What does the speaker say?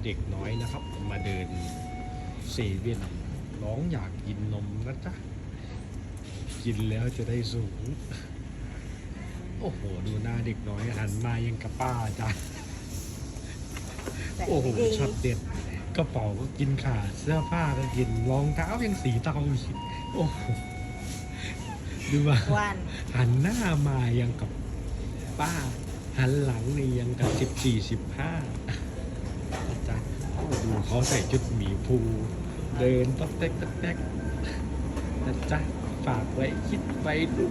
เด็กน้อยนะครับมาเดินเซเว่นน้องอยากกินนมนะจ๊ะกินแล้วจะได้สูงโอ้โหดูหน้าเด็กน้อยหันมายังกับป้าจ้ะโอ้โหช็อตเด็ดกระเป๋าก็กินขาดเสื้อผ้าก็กินรองเท้ายังสีเทาอีกโอ้โหดูว่าหันหน้ามายังกับป้าหันหลังนี่ยังกับ14 15อาจารย์ดูเขาใส่ชุดหมีภูเดินต๊อกแต๊กต๊อกแต๊กนะจ๊ะฝากไว้คิดไว้ดู